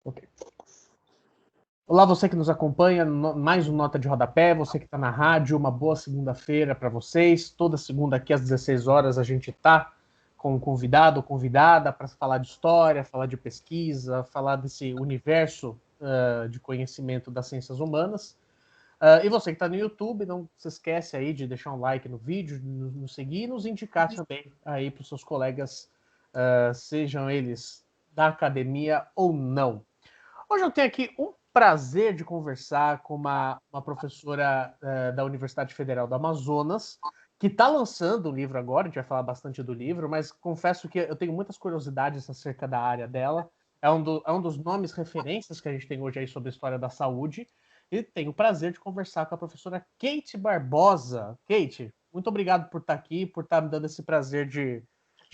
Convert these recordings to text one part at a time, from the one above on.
Ok. Olá, você que nos acompanha, mais um Nota de Rodapé, você que está na rádio, uma boa segunda-feira para vocês. Toda segunda aqui às 16 horas a gente está com um convidado ou convidada para falar de história, falar de pesquisa, falar desse universo de conhecimento das ciências humanas. E você que está no YouTube, não se esquece aí de deixar um like no vídeo, nos seguir e nos indicar também aí para os seus colegas, sejam eles da academia ou não. Hoje eu tenho aqui um prazer de conversar com uma professora da Universidade Federal do Amazonas, que está lançando um livro agora, a gente vai falar bastante do livro, mas confesso que eu tenho muitas curiosidades acerca da área dela. É um dos nomes referências que a gente tem hoje aí sobre a história da saúde. E tenho o prazer de conversar com a professora Kate Barbosa. Kate, muito obrigado por estar aqui, por estar me dando esse prazer de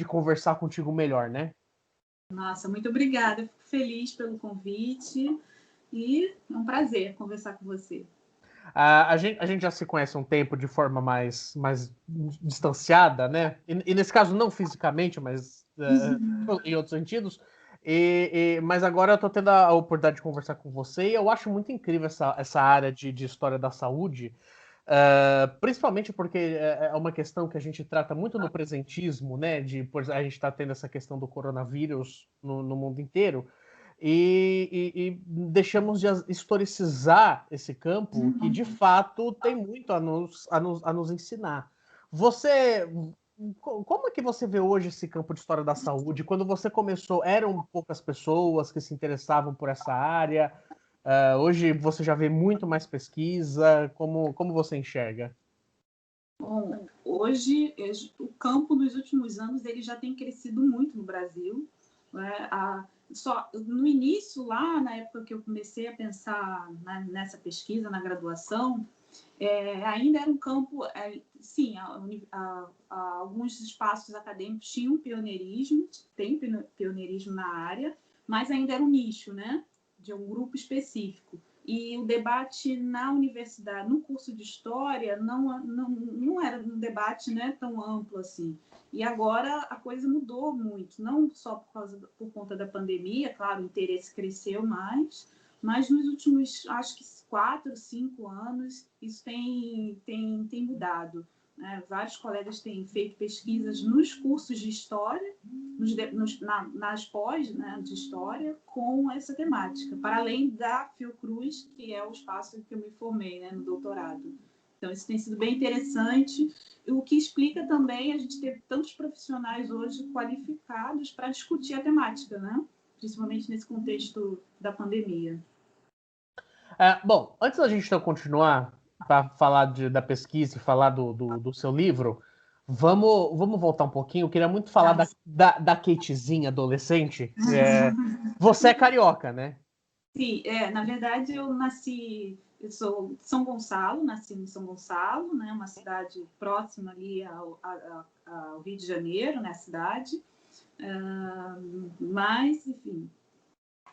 conversar contigo melhor, né? Nossa, muito obrigada. Fico feliz pelo convite e é um prazer conversar com você. A gente já se conhece há um tempo de forma mais distanciada, né? E nesse caso, não fisicamente, mas em outros sentidos. Mas agora eu estou tendo a oportunidade de conversar com você e eu acho muito incrível essa área de história da saúde, principalmente porque é uma questão que a gente trata muito no presentismo, né? Por a gente está tendo essa questão do coronavírus no mundo inteiro e deixamos de historicizar esse campo que de fato tem muito a nos ensinar. Você, como é que você vê hoje esse campo de história da saúde? Quando você começou, eram poucas pessoas que se interessavam por essa área. Hoje você já vê muito mais pesquisa. Como você enxerga? Bom, hoje o campo nos últimos anos ele já tem crescido muito no Brasil. Né? Só no início, lá na época que eu comecei a pensar nessa pesquisa, na graduação, ainda era um campo, sim, alguns espaços acadêmicos tinham pioneirismo, tem pioneirismo na área, mas ainda era um nicho, né, de um grupo específico. E o debate na universidade, no curso de História, não era um debate, né, tão amplo assim. E agora a coisa mudou muito, não só por conta da pandemia, claro, o interesse cresceu mais, mas nos últimos, acho que 4, 5 anos, isso tem mudado. Né? Vários colegas têm feito pesquisas nos cursos de História, nas pós, né, de História, com essa temática, para além da Fiocruz, que é o espaço em que eu me formei, né, no doutorado. Então, isso tem sido bem interessante, o que explica também a gente ter tantos profissionais hoje qualificados para discutir a temática, né? Principalmente nesse contexto da pandemia. Bom, antes da gente então continuar para falar da pesquisa e falar do seu livro, vamos voltar um pouquinho. Eu queria muito falar da Katezinha adolescente. Você é carioca, né? Sim, na verdade eu sou de São Gonçalo, nasci em São Gonçalo, né, uma cidade próxima ali ao Rio de Janeiro, né, cidade, mas, enfim,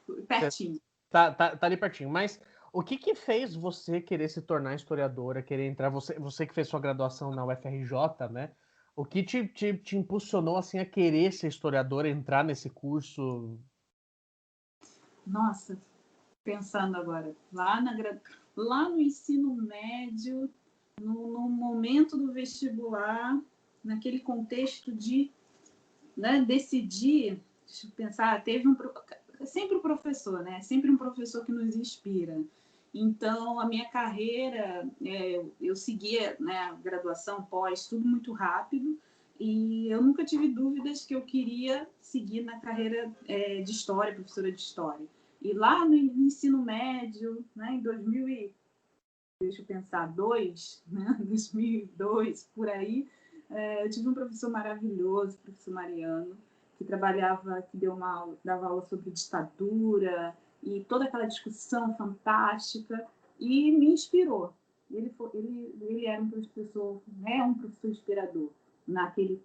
Você pertinho. tá ali pertinho. Mas o que fez você querer se tornar historiadora, querer entrar? Você que fez sua graduação na UFRJ, né? O que te impulsionou assim a querer ser historiadora, entrar nesse curso? Nossa, pensando agora, lá no ensino médio, no momento do vestibular, naquele contexto de, né, decidir, deixa eu pensar, sempre o professor, né? Sempre um professor que nos inspira. Então, a minha carreira, eu seguia, né, a graduação, pós, tudo muito rápido, e eu nunca tive dúvidas que eu queria seguir na carreira de História, professora de História. E lá no ensino médio, né, em 2000 deixa eu pensar, 2002, por aí, eu tive um professor maravilhoso, o professor Mariano, que dava aula sobre ditadura e toda aquela discussão fantástica e me inspirou. Ele era um professor inspirador naquele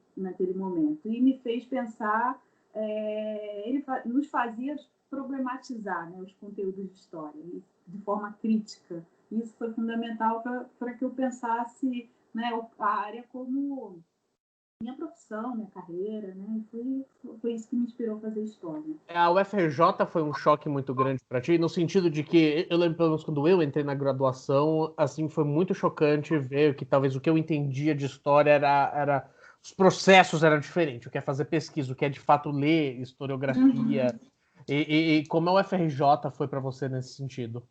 momento e me fez pensar, ele nos fazia problematizar, né, os conteúdos de história de forma crítica. Isso foi fundamental para que eu pensasse, né, a área como minha profissão, minha carreira, né? E foi isso que me inspirou a fazer história. A UFRJ foi um choque muito grande para ti, no sentido de que eu lembro, pelo menos quando eu entrei na graduação, assim, foi muito chocante ver que talvez o que eu entendia de história era os processos eram diferentes, o que é fazer pesquisa, o que é de fato ler historiografia, e como a UFRJ foi para você nesse sentido?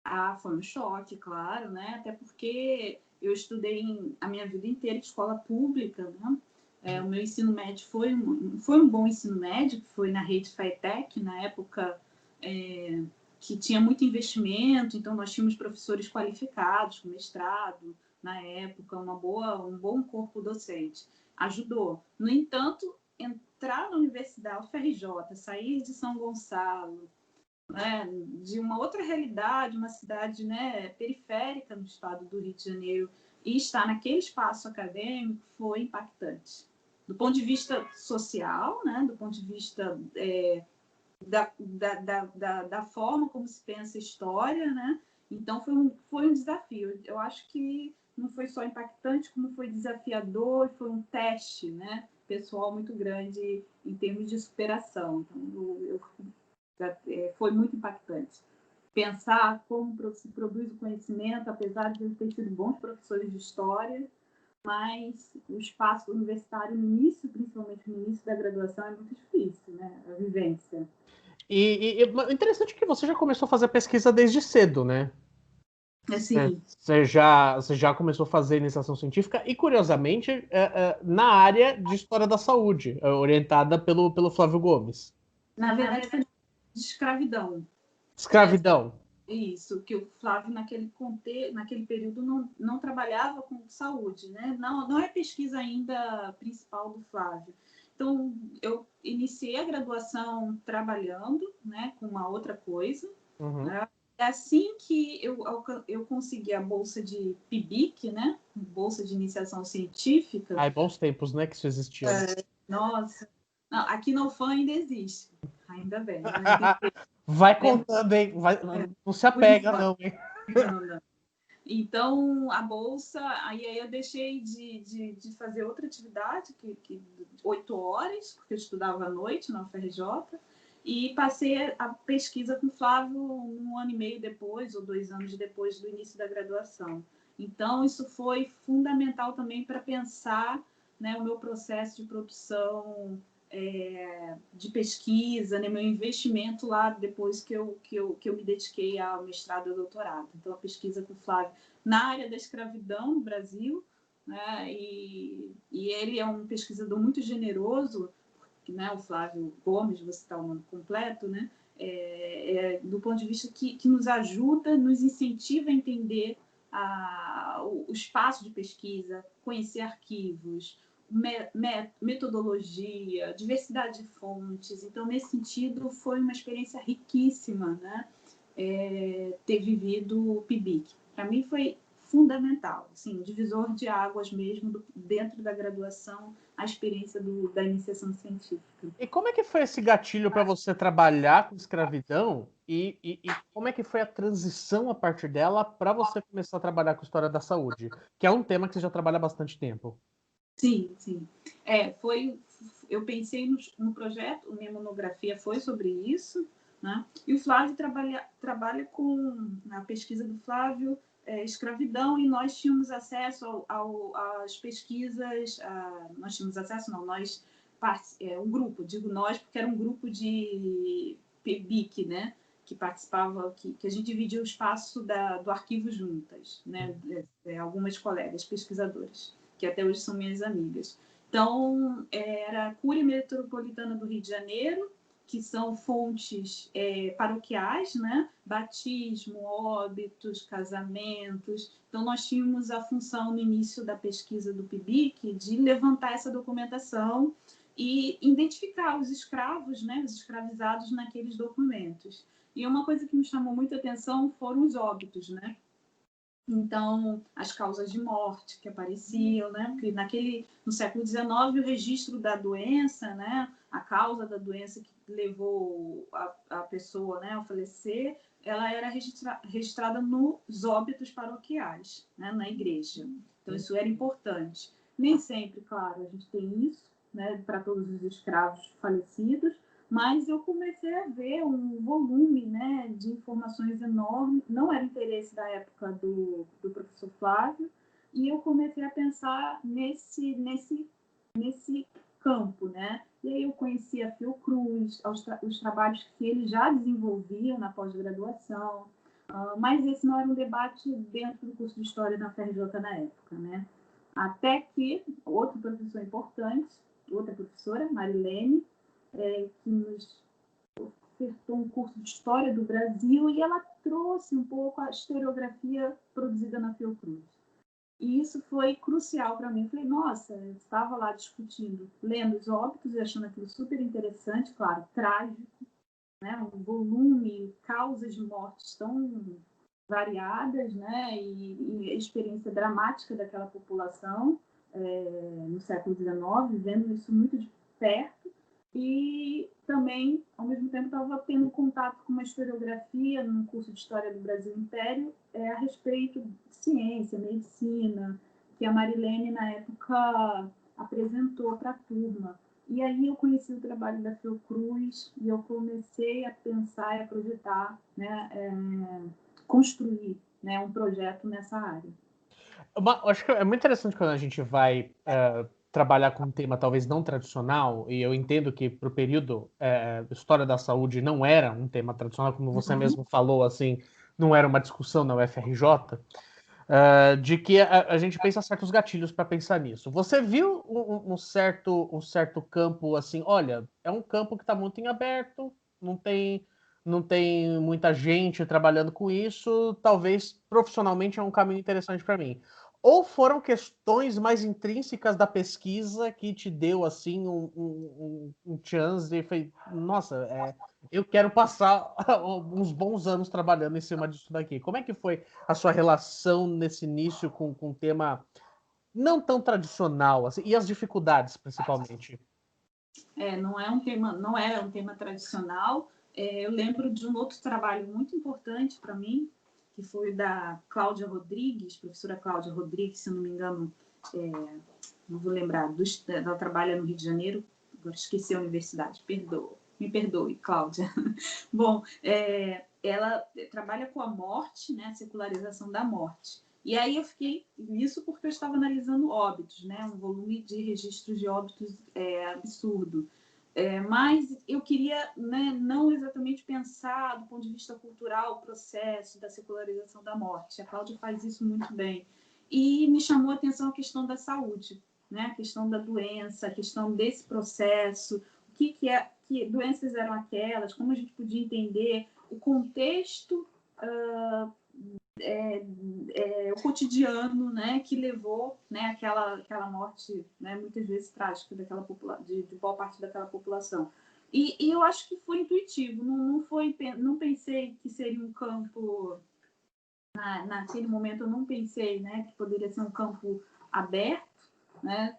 Ah, foi um choque, claro, né? Até porque eu estudei a minha vida inteira em escola pública, né? O meu ensino médio foi um bom ensino médio, que foi na rede FATEC, na época que tinha muito investimento, então nós tínhamos professores qualificados, com mestrado, na época, um bom corpo docente. Ajudou. No entanto, entrar na universidade, UFRJ, sair de São Gonçalo, né, de uma outra realidade, uma cidade, né, periférica no estado do Rio de Janeiro, e estar naquele espaço acadêmico foi impactante. Do ponto de vista social, né, do ponto de vista da forma como se pensa a história, né? Então foi um desafio. Eu acho que não foi só impactante, como foi desafiador, foi um teste, né, pessoal muito grande em termos de superação. Então, foi muito impactante. Pensar como se produz o conhecimento, apesar de eu ter sido bons professores de história, mas o espaço universitário no início, principalmente no início da graduação, é muito difícil, né? A vivência. E interessante que você já começou a fazer pesquisa desde cedo, né? Assim, Você já começou a fazer iniciação científica e, curiosamente, na área de história da saúde, orientada pelo Flávio Gomes. na verdade, foi de escravidão. Escravidão. Isso, que o Flávio, naquele período, não trabalhava com saúde, né? Não é pesquisa ainda principal do Flávio. Então, eu iniciei a graduação trabalhando, né, com uma outra coisa. Uhum. Né? Assim que eu consegui a bolsa de PIBIC, né? Bolsa de Iniciação Científica. Ai, bons tempos, né, que isso existia. Nossa, não, aqui na UFAM ainda existe, ainda bem. Né? Vai contando, hein? Não se apega, não, hein? Então, a bolsa, aí eu deixei de fazer outra atividade, que 8 horas, porque eu estudava à noite na UFRJ, e passei a pesquisa com o Flávio 1 ano e meio depois, ou 2 anos depois do início da graduação. Então, isso foi fundamental também para pensar, né, o meu processo de produção de pesquisa, né, meu investimento lá depois que eu me dediquei ao mestrado e ao doutorado. Então, a pesquisa com o Flávio na área da escravidão no Brasil, né, e ele é um pesquisador muito generoso, né, o Flávio Gomes, vou citar o nome completo, né, do ponto de vista que nos ajuda, nos incentiva a entender o espaço de pesquisa, conhecer arquivos, metodologia, diversidade de fontes. Então, nesse sentido, foi uma experiência riquíssima, né? Ter vivido o PIBIC. Para mim foi fundamental, assim, um divisor de águas mesmo dentro da graduação, a experiência da iniciação científica. E como é que foi esse gatilho para você trabalhar com escravidão? E como é que foi a transição a partir dela para você começar a trabalhar com história da saúde? Que é um tema que você já trabalha há bastante tempo. Sim, sim. Eu pensei no projeto, minha monografia foi sobre isso, né? E o Flávio trabalha com, na pesquisa do Flávio, escravidão, e nós tínhamos acesso às pesquisas, nós tínhamos acesso, não, nós, um grupo, digo nós, porque era um grupo de PIBIC, né? Que participava, que a gente dividia o espaço do arquivo juntas, né? Algumas colegas pesquisadoras, que até hoje são minhas amigas. Então, era a Cúria Metropolitana do Rio de Janeiro, que são fontes paroquiais, né? Batismo, óbitos, casamentos. Então, nós tínhamos a função no início da pesquisa do PIBIC de levantar essa documentação e identificar os escravos, né? Os escravizados naqueles documentos. E uma coisa que me chamou muita atenção foram os óbitos, né? Então, as causas de morte que apareciam, né? Porque no século XIX, o registro da doença, né? A causa da doença que levou a pessoa, né, a falecer, ela era registrada nos óbitos paroquiais, né, na igreja. Então, isso era importante. Nem sempre, claro, a gente tem isso, né, para todos os escravos falecidos, mas eu comecei a ver um volume, né, de informações enorme. Não era interesse da época do professor Flávio, e eu comecei a pensar nesse campo, né? E aí eu conheci a Fiocruz, os trabalhos que ele já desenvolvia na pós-graduação, mas esse não era um debate dentro do curso de História na FRJ na época, né? Até que outro professor importante, outra professora, Marilene, que nos ofertou um curso de História do Brasil, e ela trouxe um pouco a historiografia produzida na Fiocruz. E isso foi crucial para mim. Eu falei, nossa, eu estava lá discutindo, lendo os óbitos e achando aquilo super interessante, claro, trágico, né? Um volume, causas de mortes tão variadas, né? E a experiência dramática daquela população no século XIX, vendo isso muito de perto. E também, ao mesmo tempo, estava tendo contato com uma historiografia no curso de História do Brasil Império a respeito de ciência, medicina, que a Marilene, na época, apresentou para a turma. E aí eu conheci o trabalho da Fiocruz e eu comecei a pensar e a projetar, né, construir, né, um projeto nessa área. Acho que é muito interessante quando a gente vai trabalhar com um tema talvez não tradicional, e eu entendo que para o período História da Saúde não era um tema tradicional, como você mesmo falou, assim, não era uma discussão na UFRJ, de que a gente pensa certos gatilhos para pensar nisso. Você viu um certo campo assim, olha, é um campo que está muito em aberto, não tem muita gente trabalhando com isso, talvez profissionalmente é um caminho interessante para mim. Ou foram questões mais intrínsecas da pesquisa que te deu assim um chance e foi, nossa, eu quero passar uns bons anos trabalhando em cima disso daqui. Como é que foi a sua relação nesse início com um tema não tão tradicional, assim, e as dificuldades, principalmente? Não era um tema tradicional. Eu lembro de um outro trabalho muito importante para mim, que foi da Cláudia Rodrigues, professora Cláudia Rodrigues, se eu não me engano, não vou lembrar, ela trabalha no Rio de Janeiro, agora esqueci a universidade, me perdoe, Cláudia. Bom, ela trabalha com a morte, né, a secularização da morte. E aí eu fiquei nisso porque eu estava analisando óbitos, né, um volume de registros de óbitos absurdo. Mas eu queria, né, não exatamente pensar do ponto de vista cultural o processo da secularização da morte. A Cláudia faz isso muito bem. E me chamou a atenção a questão da saúde, né, a questão da doença, a questão desse processo, que doenças eram aquelas, como a gente podia entender o contexto, o cotidiano, né, que levou, né, aquela morte, né, muitas vezes trágica de boa parte daquela população. E eu acho que foi intuitivo, não pensei que seria um campo, naquele momento eu não pensei, né, que poderia ser um campo aberto, né,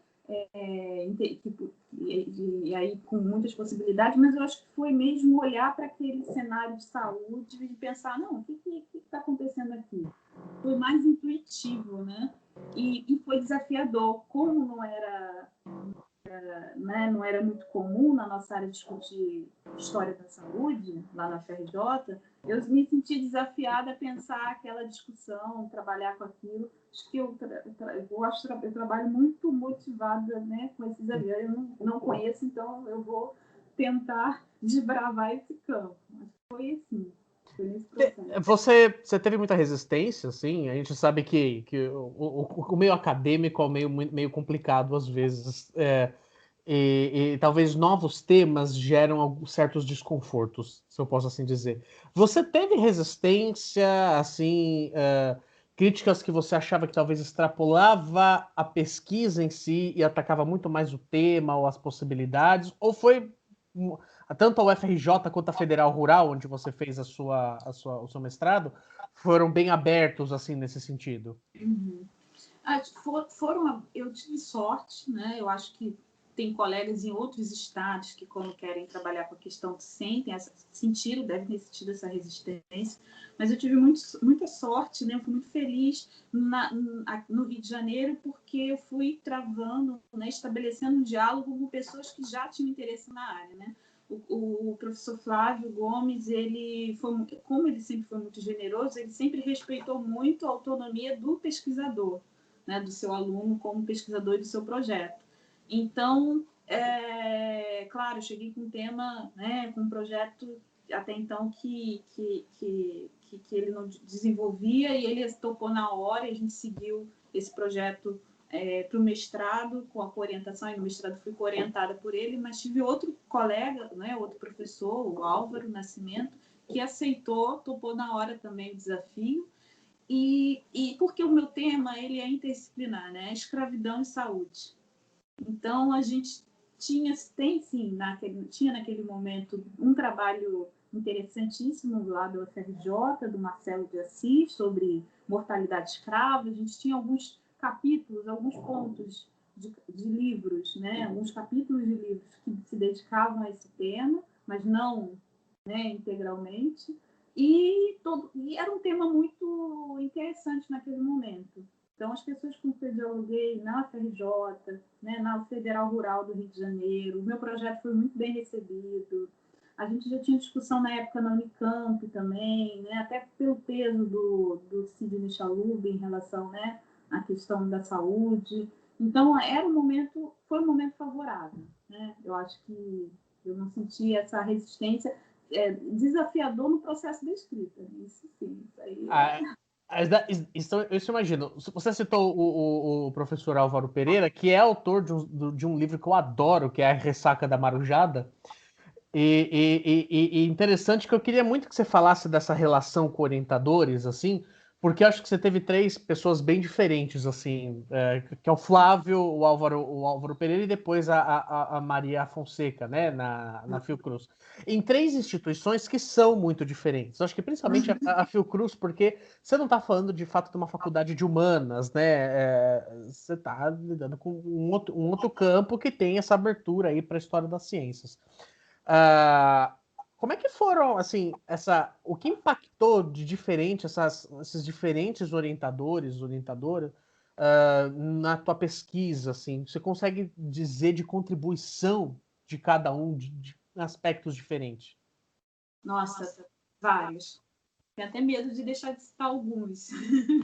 e aí com muitas possibilidades, mas eu acho que foi mesmo olhar para aquele cenário de saúde e pensar, não, o que está acontecendo aqui? Foi mais intuitivo, né? E foi desafiador, como não era muito comum na nossa área discutir história da saúde, lá na FRJ, eu me senti desafiada a pensar aquela discussão, trabalhar com aquilo. Acho que eu trabalho muito motivada, né, com esses desafios. Eu não conheço, então eu vou tentar desbravar esse campo. Mas foi assim. Você teve muita resistência, assim? A gente sabe que o meio acadêmico é meio complicado às vezes. E talvez novos temas geram certos desconfortos, se eu posso assim dizer. Você teve resistência, assim, críticas que você achava que talvez extrapolava a pesquisa em si e atacava muito mais o tema ou as possibilidades? Ou foi tanto a UFRJ quanto a Federal Rural, onde você fez o seu mestrado, foram bem abertos, assim, nesse sentido? Eu tive sorte, né? Eu acho que tem colegas em outros estados que, quando querem trabalhar com a questão, devem ter sentido essa resistência. Mas eu tive muita sorte, né? Eu fui muito feliz no Rio de Janeiro, porque eu fui travando, né, estabelecendo um diálogo com pessoas que já tinham interesse na área, né? O professor Flávio Gomes, como ele sempre foi muito generoso, ele sempre respeitou muito a autonomia do pesquisador, né, do seu aluno como pesquisador do seu projeto. Então, claro, eu cheguei com um tema, né, com um projeto até então que ele não desenvolvia, e ele topou na hora, e a gente seguiu esse projeto para o mestrado, com a orientação, e no mestrado fui orientada por ele, mas tive outro colega, né, outro professor, o Álvaro Nascimento, que aceitou, topou na hora também o desafio, e porque o meu tema ele é interdisciplinar, né, escravidão e saúde. Então, a gente tinha naquele momento um trabalho interessantíssimo lá do UFRJ, do Marcelo de Assis, sobre mortalidade escrava. A gente tinha alguns capítulos, alguns pontos de livros, né? Alguns capítulos de livros que se dedicavam a esse tema, mas não, né, integralmente. E era um tema muito interessante naquele momento. Então, as pessoas com que eu dialoguei na UFRJ, né, na Federal Rural do Rio de Janeiro, o meu projeto foi muito bem recebido. A gente já tinha discussão na época na Unicamp também, né, até pelo peso do Sidney Chalub em relação, né, à questão da saúde. Então, foi um momento favorável, né? Eu acho que eu não senti essa resistência desafiador no processo da escrita. Isso sim, isso aí Isso eu imagino. Você citou o professor Álvaro Pereira, que é autor de um livro que eu adoro, que é A Ressaca da Marujada. E interessante que eu queria muito que você falasse dessa relação com orientadores, assim, porque eu acho que você teve três pessoas bem diferentes, assim, que é o Flávio, o Álvaro Pereira e depois a Maria Fonseca, né, na Fiocruz. Em três instituições que são muito diferentes. Eu acho que principalmente a Fiocruz, porque você não está falando de fato de uma faculdade de humanas, né? Você está lidando com um outro campo que tem essa abertura aí para a história das ciências. Como é que foram, assim, o que impactou de diferente esses diferentes orientadoras, na tua pesquisa, assim? Você consegue dizer de contribuição de cada um de aspectos diferentes? Nossa, vários. Tenho até medo de deixar de citar alguns.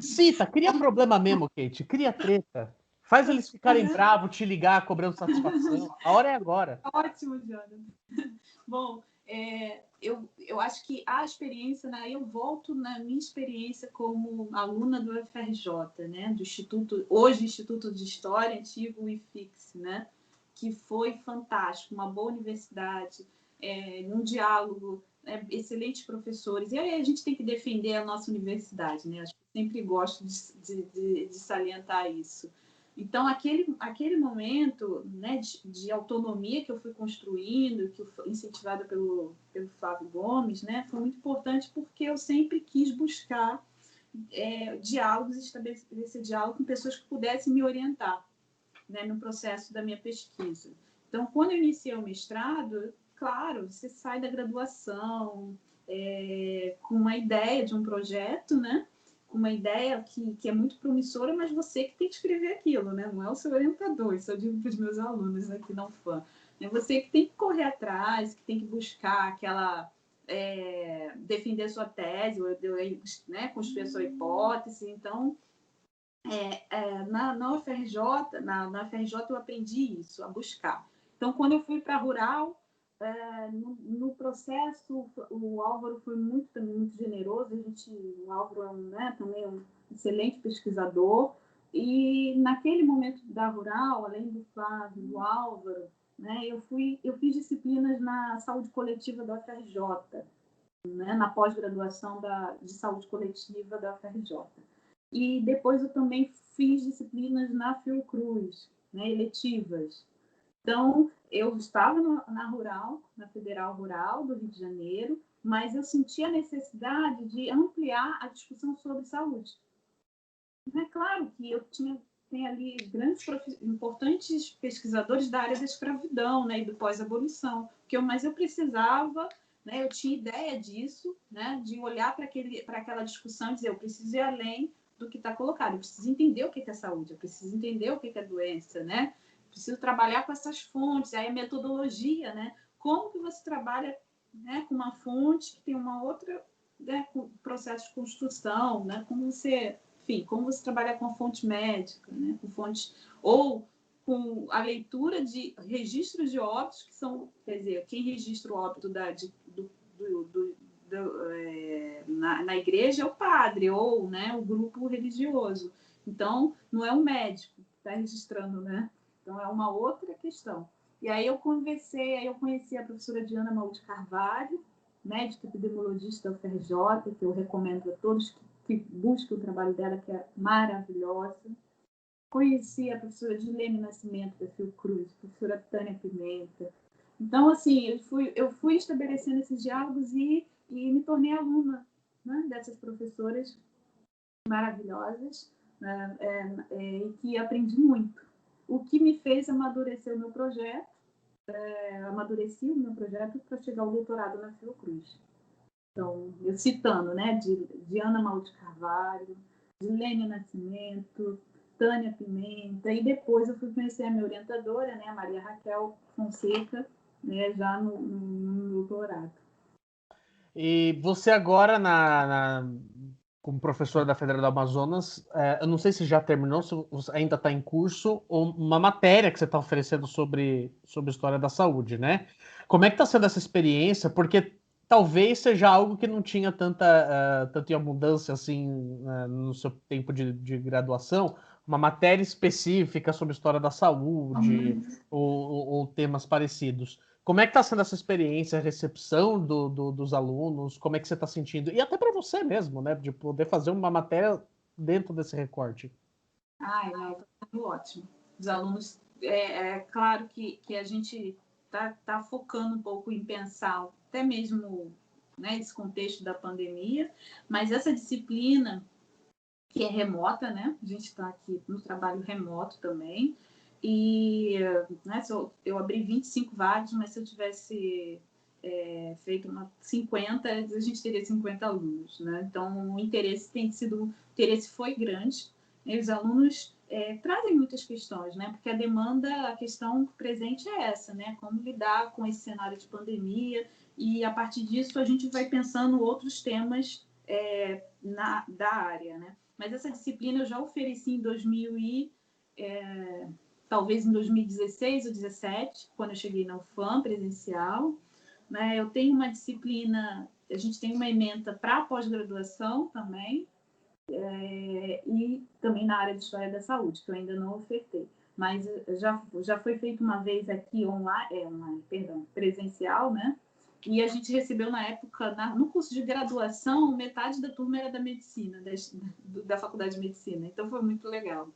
Cita, cria problema mesmo, Kate, cria treta. Faz eles ficarem bravos, te ligar, cobrando satisfação. A hora é agora. Ótimo, Jonathan. Bom, eu acho que a experiência, né, eu volto na minha experiência como aluna do UFRJ, né, do hoje Instituto de História, antigo IFIX, né, que foi fantástico, uma boa universidade, um diálogo, excelentes professores. E aí a gente tem que defender a nossa universidade, né? Acho que sempre gosto de salientar isso. Então, aquele momento, né, de autonomia que eu fui construindo, que foi incentivada pelo Flávio Gomes, né, foi muito importante porque eu sempre quis buscar diálogos, estabelecer diálogo com pessoas que pudessem me orientar, né, no processo da minha pesquisa. Então, quando eu iniciei o mestrado, claro, você sai da graduação com uma ideia de um projeto, né? Com uma ideia que é muito promissora, mas você que tem que escrever aquilo, né? Não é o seu orientador, isso eu digo para os meus alunos aqui na UFAM. É você que tem que correr atrás, que tem que buscar aquela... defender a sua tese, né? Construir a sua hipótese. Então, na UFRJ, na UFRJ eu aprendi isso, a buscar. Então, quando eu fui para a Rural, no processo, o Álvaro foi também muito generoso. O Álvaro é também um excelente pesquisador. E naquele momento da Rural, além do Flávio, do Álvaro, né, eu fiz disciplinas na saúde coletiva da UFRJ, né, na pós-graduação de saúde coletiva da UFRJ. E depois eu também fiz disciplinas na Fiocruz, né, eletivas. Então, eu estava na Rural, na Federal Rural do Rio de Janeiro, mas eu senti a necessidade de ampliar a discussão sobre saúde. É claro que eu tinha tem ali grandes, importantes pesquisadores da área da escravidão, né, e do pós-abolição, mas eu precisava, né, eu tinha ideia disso, né, de olhar para aquela discussão e dizer, eu preciso ir além do que está colocado, eu preciso entender o que é saúde, eu preciso entender o que é doença, né, preciso trabalhar com essas fontes, aí a metodologia, né, como que você trabalha, né, com uma fonte que tem uma outra, né, com processo de construção, né, como você trabalha com a fonte médica, né, com fontes, ou com a leitura de registros de óbitos, que são, quer dizer, quem registra o óbito na igreja é o padre, ou, né, o grupo religioso. Então, não é um médico que está registrando, né? Então, é uma outra questão. E aí eu conheci a professora Diana Maúde Carvalho, médica epidemiologista da UFRJ, que eu recomendo a todos que busquem o trabalho dela, que é maravilhosa. Conheci a professora Dilene Nascimento, da Fiocruz, a professora Tânia Pimenta. Então, assim, eu fui estabelecendo esses diálogos e me tornei aluna, né, dessas professoras maravilhosas, né, e que aprendi muito. O que me fez amadurecer o meu projeto, amadureci o meu projeto para chegar ao doutorado na Fiocruz. Então, eu citando, né, de Ana Maúde Carvalho, de Lênia Nascimento, Tânia Pimenta, e depois eu fui conhecer a minha orientadora, né, a Maria Raquel Fonseca, né, já no doutorado. E você agora, como professora da Federal do Amazonas, eu não sei se já terminou, se ainda está em curso, ou uma matéria que você está oferecendo sobre história da saúde, né? Como é que está sendo essa experiência? Porque talvez seja algo que não tinha tanta abundância assim no seu tempo de graduação, uma matéria específica sobre história da saúde ou temas parecidos. Como é que está sendo essa experiência, a recepção dos alunos? Como é que você está sentindo? E até para você mesmo, né? De poder fazer uma matéria dentro desse recorte. Não, está sendo ótimo. Os alunos, claro que a gente tá focando um pouco em pensar até mesmo, né, esse contexto da pandemia, mas essa disciplina que é remota, né? A gente está aqui no trabalho remoto também. E, né, eu abri 25 vagas, mas se eu tivesse feito 50, a gente teria 50 alunos, né? Então, o interesse foi grande. E os alunos trazem muitas questões, né? Porque a questão presente é essa, né? Como lidar com esse cenário de pandemia, e a partir disso a gente vai pensando outros temas da área, né? Mas essa disciplina eu já ofereci em talvez em 2016 ou 2017, quando eu cheguei na UFAM presencial, né? Eu tenho uma disciplina, a gente tem uma ementa para pós-graduação também, e também na área de História da Saúde, que eu ainda não ofertei. Mas já foi feito uma vez aqui presencial, né? E a gente recebeu na época, no curso de graduação, metade da turma era da medicina, da faculdade de medicina. Então foi muito legal.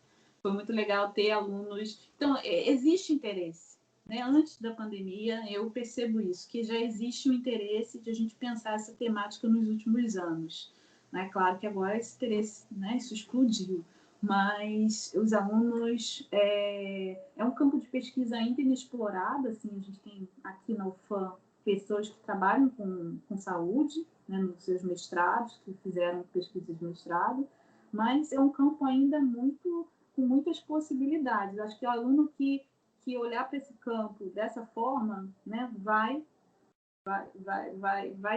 Foi muito legal ter alunos. Então, existe interesse. Né? Antes da pandemia, eu percebo isso, que já existe um interesse de a gente pensar essa temática nos últimos anos. Né? Claro que agora esse interesse, né, isso explodiu, mas os alunos é um campo de pesquisa ainda inexplorado. Assim, a gente tem aqui na UFAM pessoas que trabalham com saúde, né, nos seus mestrados, que fizeram pesquisas de mestrado, mas é um campo ainda com muitas possibilidades. Acho que o aluno que olhar para esse campo dessa forma, né, vai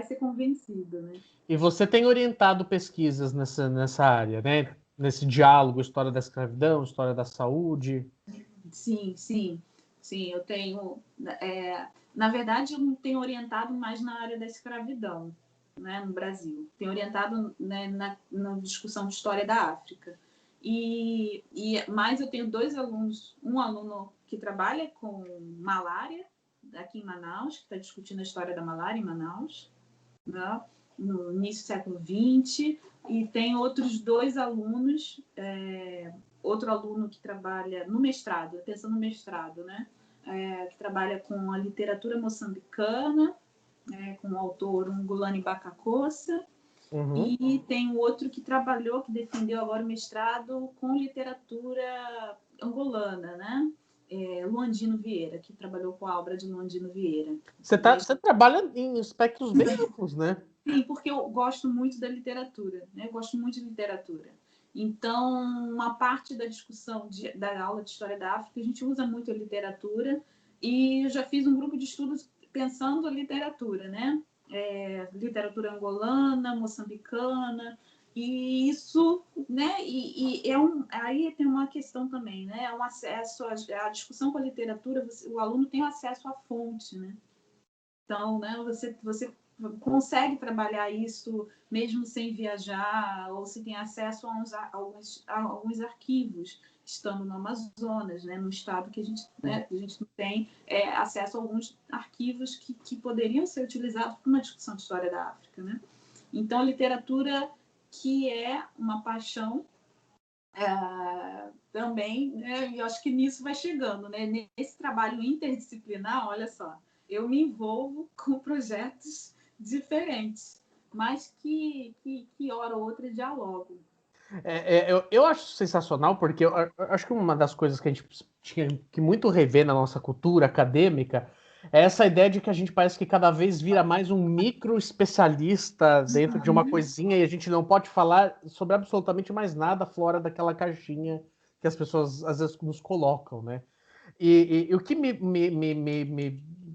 ser convencido, né? E você tem orientado pesquisas nessa área, né? Nesse diálogo, história da escravidão, história da saúde. Sim, eu tenho. Na verdade, eu não tenho orientado mais na área da escravidão, né, no Brasil. Tenho orientado, né, na discussão de história da África. Mas eu tenho dois alunos, um aluno que trabalha com malária, aqui em Manaus, que está discutindo a história da malária em Manaus, né, no início do século XX, e tem outros dois alunos, outro aluno que trabalha no mestrado, atenção no mestrado, né, que trabalha com a literatura moçambicana, com o autor Ngulani Bacacossa, E tem o outro que defendeu agora o mestrado com literatura angolana, né? Luandino Vieira, que trabalhou com a obra de Luandino Vieira. Você trabalha em espectros bem amplos, né? Sim, porque eu gosto muito da literatura, né? Eu gosto muito de literatura. Então, uma parte da discussão da aula de História da África, a gente usa muito a literatura, e eu já fiz um grupo de estudos pensando a literatura, né? Literatura angolana, moçambicana, e isso, né? Aí tem uma questão também, né? Um acesso à discussão com a literatura, o aluno tem acesso à fonte, né? Então, né? Você consegue trabalhar isso mesmo sem viajar, ou se tem acesso a alguns arquivos, estando no Amazonas, né, no estado que a gente não tem acesso a alguns arquivos que poderiam ser utilizados para uma discussão de história da África. Né? Então, a literatura, que é uma paixão, também, né, eu acho que nisso vai chegando, né? Nesse trabalho interdisciplinar, olha só, eu me envolvo com projetos diferentes, mas que hora ou outra dialogam. Eu acho sensacional, porque eu acho que uma das coisas que a gente tinha que muito rever na nossa cultura acadêmica é essa ideia de que a gente parece que cada vez vira mais um micro especialista dentro de uma coisinha, e a gente não pode falar sobre absolutamente mais nada fora daquela caixinha que as pessoas às vezes nos colocam, né? E o que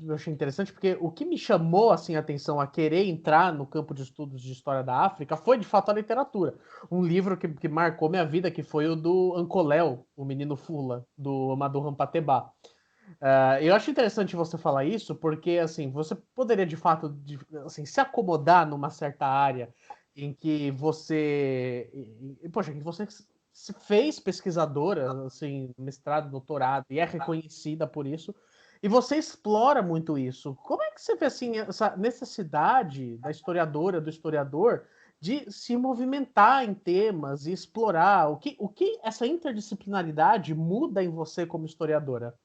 eu achei interessante, porque o que me chamou assim, a atenção a querer entrar no campo de estudos de história da África foi, de fato, a literatura. Um livro que marcou minha vida, que foi o do Ancoléu, o Menino Fula, do Amadou Rampatebá. Eu acho interessante você falar isso, porque assim, você poderia, de fato, assim, se acomodar numa certa área em que poxa, que você se fez pesquisadora, assim, mestrado, doutorado, e é reconhecida por isso, e você explora muito isso. Como é que você vê, assim, essa necessidade da historiadora, do historiador, de se movimentar em temas e explorar? O que essa interdisciplinaridade muda em você como historiadora?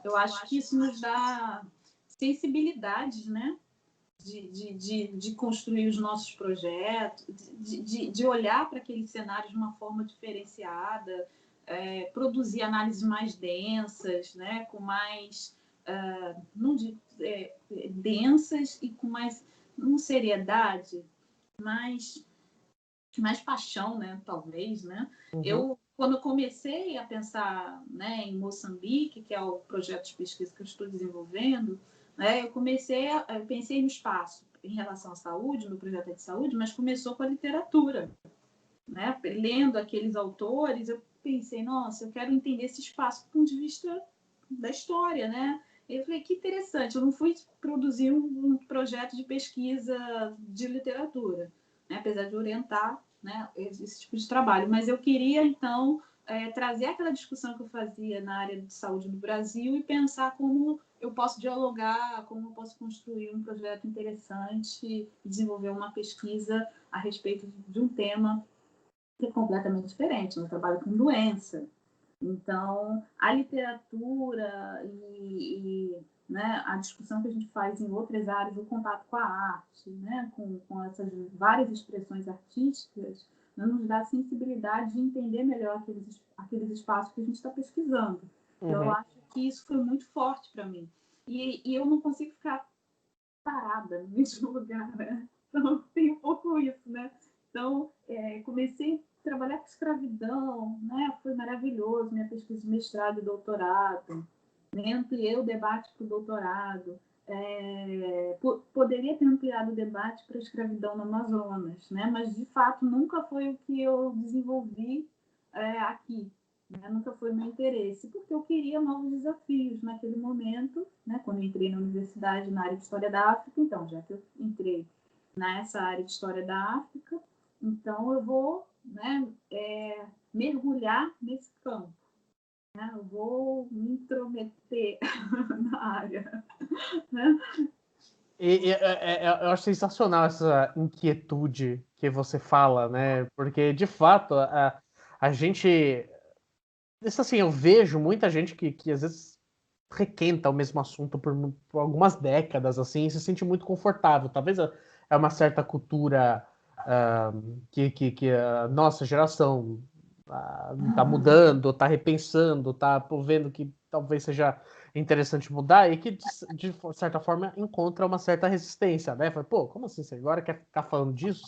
Eu acho que isso nos dá sensibilidade, né? De construir os nossos projetos, de olhar para aqueles cenários de uma forma diferenciada, produzir análises mais densas, né, com mais não digo, densas e com mais seriedade, mais paixão, né, talvez, né? Quando eu comecei a pensar, né, em Moçambique, que é o projeto de pesquisa que eu estou desenvolvendo, né, eu pensei no espaço em relação à saúde, no projeto é de saúde, mas começou com a literatura, né? Lendo aqueles autores, eu pensei, nossa, eu quero entender esse espaço do ponto de vista da história, né? Eu falei, que interessante, eu não fui produzir um projeto de pesquisa de literatura, né? Apesar de orientar, né, esse tipo de trabalho, mas eu queria, então, trazer aquela discussão que eu fazia na área de saúde no Brasil e pensar como eu posso dialogar, como eu posso construir um projeto interessante e desenvolver uma pesquisa a respeito de um tema que é completamente diferente. Eu trabalho com doença. Então, a literatura né, a discussão que a gente faz em outras áreas, o contato com a arte, né, com essas várias expressões artísticas, né, nos dá a sensibilidade de entender melhor aqueles espaços que a gente está pesquisando. Então, eu acho que isso foi muito forte para mim. E eu não consigo ficar parada no mesmo lugar, né? Então, tem um pouco isso, né? Então, comecei a trabalhar com escravidão, né? Foi maravilhoso, minha pesquisa de mestrado e doutorado, né? Ampliei o debate para o doutorado. Poderia ter ampliado o debate para a escravidão no Amazonas, né? Mas, de fato, nunca foi o que eu desenvolvi aqui. Né? Nunca foi meu interesse, porque eu queria novos desafios naquele momento, né? Quando eu entrei na universidade na área de História da África. Então, já que eu entrei nessa área de História da África, então eu vou, né, mergulhar nesse campo. Né? Eu vou me intrometer na área. Né? Eu acho sensacional essa inquietude que você fala, né? Porque, de fato, a gente. Isso assim, eu vejo muita gente que às vezes requenta o mesmo assunto por algumas décadas, assim, e se sente muito confortável. Talvez é uma certa cultura que a nossa geração está mudando, está repensando, está vendo que talvez seja interessante mudar e que, de certa forma, encontra uma certa resistência, né? Fala, pô, como assim? Você agora quer ficar falando disso?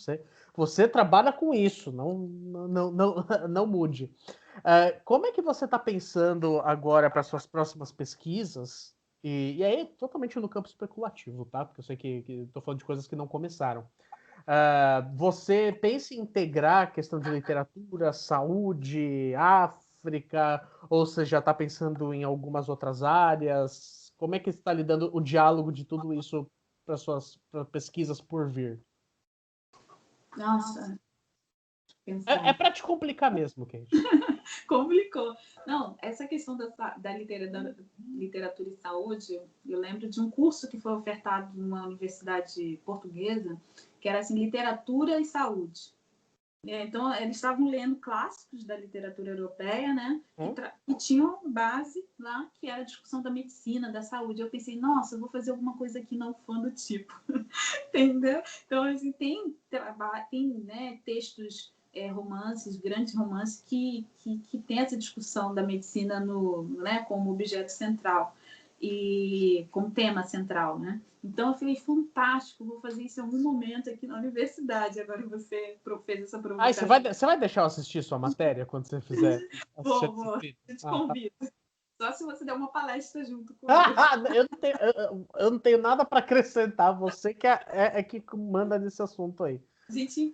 Você trabalha com isso, não mude. Como é que você está pensando agora para suas próximas pesquisas? E aí, totalmente no campo especulativo, tá? Porque eu sei que estou falando de coisas que não começaram. Você pensa em integrar a questão de literatura, saúde, África, ou você já está pensando em algumas outras áreas? Como é que está lidando o diálogo de tudo isso para suas pesquisas por vir? Nossa, É para te complicar mesmo, Kate. Complicou. Não, essa questão da literatura e saúde, eu lembro de um curso que foi ofertado numa universidade portuguesa, que era assim, literatura e saúde. Então, eles estavam lendo clássicos da literatura europeia, né? E tinham base lá, que era a discussão da medicina, da saúde. Eu pensei, nossa, eu vou fazer alguma coisa aqui não fã do tipo. Entendeu? Então, assim, tem né, textos, romances, grandes romances, que tem essa discussão da medicina né, como objeto central e como tema central, né? Então, eu falei, fantástico, vou fazer isso em algum momento aqui na universidade. Agora você fez essa provocação. Você vai deixar eu assistir sua matéria quando você fizer? Vou. Eu te convido. Tá. Só se você der uma palestra junto comigo. Eu não tenho nada para acrescentar. Você que que manda nesse assunto aí.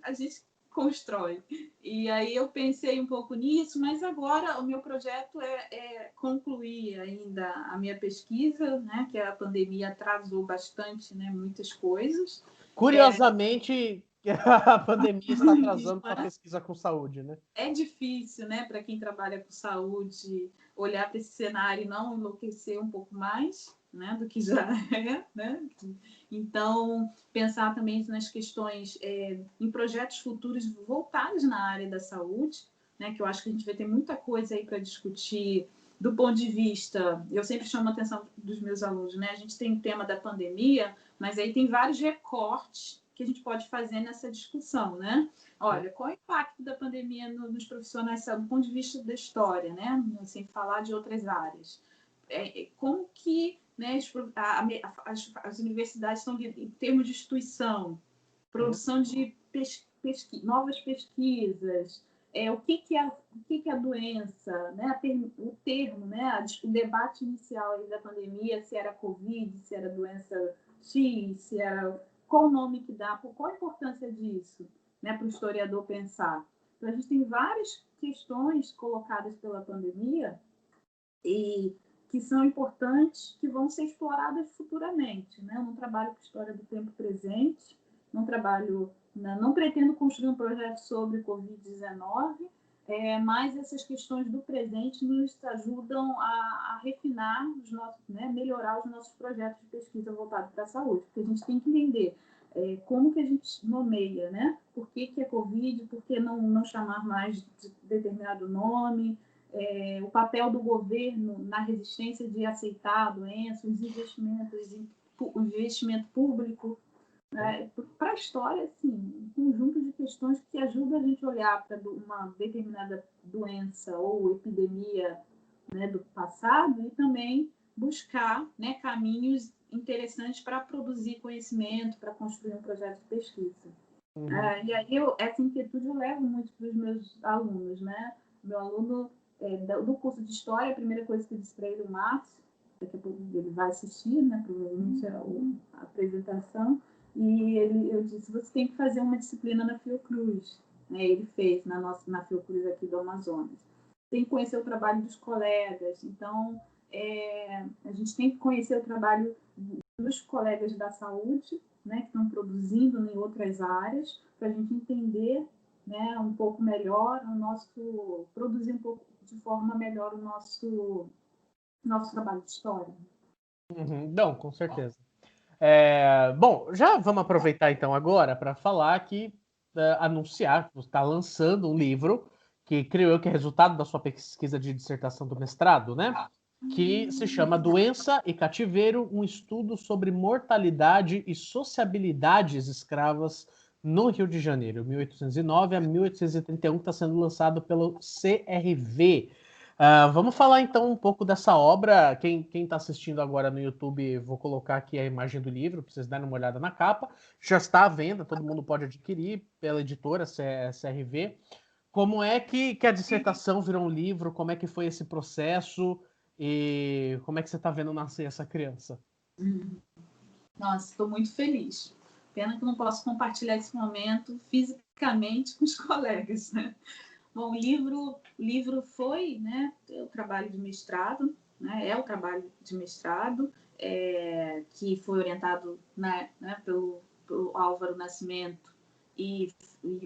A gente constrói. E aí eu pensei um pouco nisso, mas agora o meu projeto é concluir ainda a minha pesquisa, né? Que a pandemia atrasou bastante, né? Muitas coisas. Curiosamente, a pandemia está atrasando a pesquisa com saúde, né? É difícil, né, para quem trabalha com saúde, olhar para esse cenário e não enlouquecer um pouco mais, né, do que já é, né? Então, pensar também nas questões, em projetos futuros voltados na área da saúde, né, que eu acho que a gente vai ter muita coisa aí para discutir do ponto de vista, eu sempre chamo a atenção dos meus alunos, né? A gente tem o tema da pandemia, mas aí tem vários recortes que a gente pode fazer nessa discussão, né? Olha, qual é o impacto da pandemia nos profissionais do ponto de vista da história, né? Sem falar de outras áreas. Como que, né, as universidades estão, em termos de instituição, produção de novas pesquisas, o que é a doença, né? O termo, né? O debate inicial aí da pandemia, se era Covid, se era doença X, se era... Qual o nome que dá, qual a importância disso, né, para o historiador pensar? Então, a gente tem várias questões colocadas pela pandemia e que são importantes, que vão ser exploradas futuramente, né? Eu não trabalho com história do tempo presente, não pretendo construir um projeto sobre Covid-19, mas essas questões do presente nos ajudam a refinar os nossos, né, melhorar os nossos projetos de pesquisa voltados para a saúde, porque a gente tem que entender como que a gente nomeia, né? Por que é Covid, por que não chamar mais de determinado nome, o papel do governo na resistência de aceitar a doença, o investimento público. Para a história, assim, um conjunto de questões que ajudam a gente a olhar para uma determinada doença ou epidemia, né, do passado e também buscar, né, caminhos interessantes para produzir conhecimento, para construir um projeto de pesquisa. E aí essa inquietude eu levo muito para os meus alunos, né? Meu aluno do curso de História, a primeira coisa que eu disse para ele, o Márcio, daqui a pouco ele vai assistir, né, provavelmente a apresentação, e eu disse, você tem que fazer uma disciplina na Fiocruz, né? Ele fez na Fiocruz aqui do Amazonas. Tem que conhecer o trabalho dos colegas, então a gente tem que conhecer o trabalho dos colegas da saúde, né, que estão produzindo em outras áreas, para a gente entender, né, um pouco melhor produzir um pouco de forma melhor o nosso trabalho de história. Não, com certeza. Bom, já vamos aproveitar então agora para falar que anunciar que você está lançando um livro que creio eu que é resultado da sua pesquisa de dissertação do mestrado, né? que se chama Doença e Cativeiro, um estudo sobre mortalidade e sociabilidades escravas no Rio de Janeiro, 1809 a 1831, que está sendo lançado pelo CRV. Vamos falar então um pouco dessa obra. Quem está assistindo agora no YouTube, vou colocar aqui a imagem do livro para vocês darem uma olhada na capa. Já está à venda, todo mundo pode adquirir pela editora CRV. Como é que a dissertação virou um livro? Como é que foi esse processo? E como é que você está vendo nascer essa criança? Nossa, estou muito feliz. Pena que não posso compartilhar esse momento fisicamente com os colegas, né? Bom, o livro foi, né, o trabalho de mestrado, né, é o trabalho de mestrado, que foi orientado, né, pelo Álvaro Nascimento e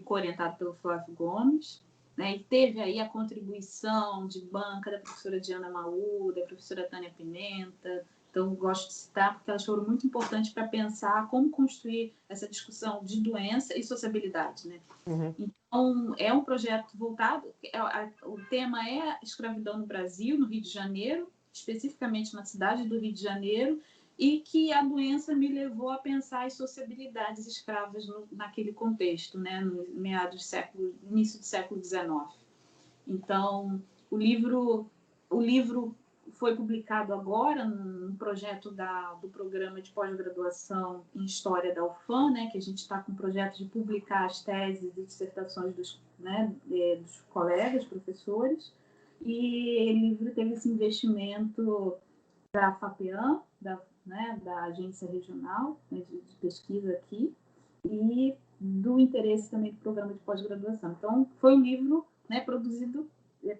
co-orientado pelo Flávio Gomes, né, e teve aí a contribuição de banca da professora Diana Maú, da professora Tânia Pimenta. Então, gosto de citar porque elas foram muito importantes para pensar como construir essa discussão de doença e sociabilidade, né? Uhum. Então, é um projeto voltado, o tema é escravidão no Brasil, no Rio de Janeiro, especificamente na cidade do Rio de Janeiro, e que a doença me levou a pensar as sociabilidades escravas naquele contexto, né, no início do século XIX. Então, o livro foi publicado agora num projeto do programa de pós-graduação em História da UFAM, né, que a gente está com o projeto de publicar as teses e dissertações dos colegas, professores, e o livro teve esse investimento da FAPEAM, da agência regional, né, de pesquisa aqui, e do interesse também do programa de pós-graduação. Então, foi um livro, né, produzido,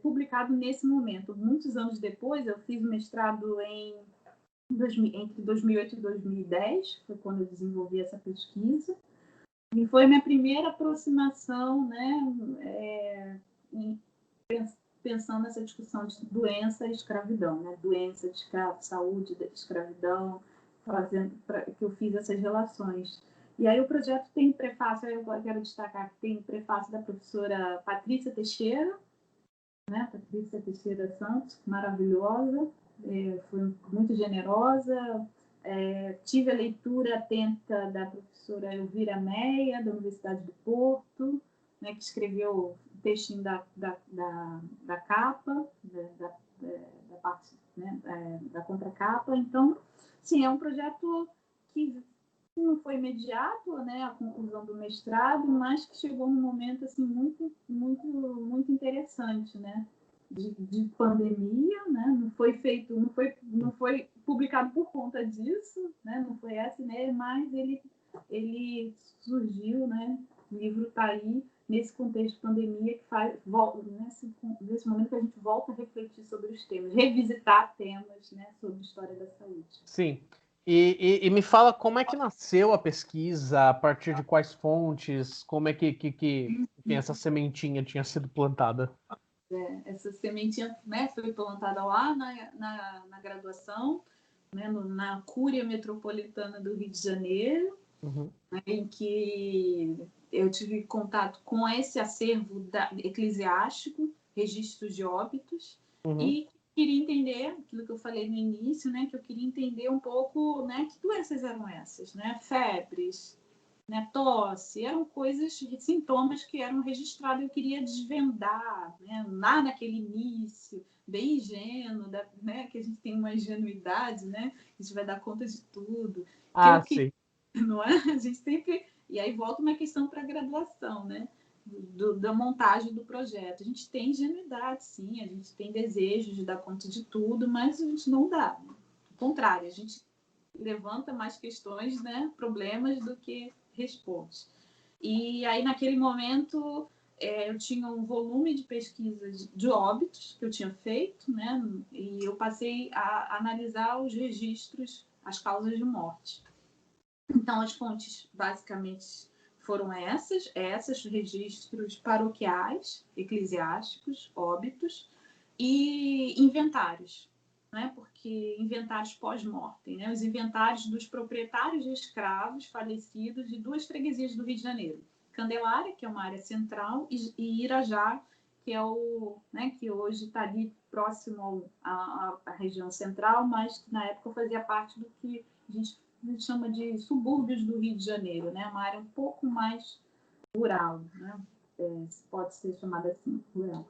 publicado nesse momento. Muitos anos depois, eu fiz o mestrado entre 2008 e 2010, foi quando eu desenvolvi essa pesquisa, e foi a minha primeira aproximação, né, pensando nessa discussão de doença e escravidão, né? Doença de escravo, saúde de escravidão, que eu fiz essas relações. E aí o projeto tem prefácio, eu quero destacar que tem prefácio da professora Patrícia Teixeira, né? Patrícia Teixeira Santos, maravilhosa, foi muito generosa. Tive a leitura atenta da professora Elvira Meia, da Universidade do Porto, né, que escreveu o textinho da capa, da parte, né, da contracapa. Então, sim, é um projeto que não foi imediato, né, a conclusão do mestrado, mas que chegou num momento assim muito, muito, muito interessante, né, de pandemia, né, não foi publicado por conta disso, né, não foi essa, né, mas ele surgiu, né, o livro está aí nesse contexto de pandemia que nesse momento que a gente volta a refletir sobre os temas, revisitar temas, né, sobre história da saúde. Sim. E me fala como é que nasceu a pesquisa, a partir de quais fontes, como é que essa sementinha tinha sido plantada? Essa sementinha, né, foi plantada lá na graduação, né, na Cúria Metropolitana do Rio de Janeiro, Uhum. né, em que eu tive contato com esse acervo eclesiástico, registros de óbitos, e queria entender aquilo que eu falei no início, né, que eu queria entender um pouco, né, que doenças eram essas, né, febres, né, tosse, eram sintomas que eram registrados. Eu queria desvendar, né, lá naquele início, bem ingênuo, né, que a gente tem uma ingenuidade, né, a gente vai dar conta de tudo. Sim. Não é? A gente sempre... E aí volta uma questão para a graduação, né, da montagem do projeto. A gente tem ingenuidade, sim, a gente tem desejo de dar conta de tudo, mas a gente não dá. Né? Ao contrário, a gente levanta mais questões, né, problemas, do que responde. E aí, naquele momento, eu tinha um volume de pesquisas de óbitos que eu tinha feito, né, e eu passei a analisar os registros, as causas de morte. Então, as fontes, basicamente, foram essas registros paroquiais, eclesiásticos, óbitos, e inventários, né? Porque inventários pós-mortem, né? Os inventários dos proprietários de escravos falecidos de duas freguesias do Rio de Janeiro, Candelária, que é uma área central, e Irajá, que é o, né, que hoje está ali próximo à região central, mas que na época fazia parte do que a gente chama de subúrbios do Rio de Janeiro, né? Uma área um pouco mais rural, né? Pode ser chamada assim, rural.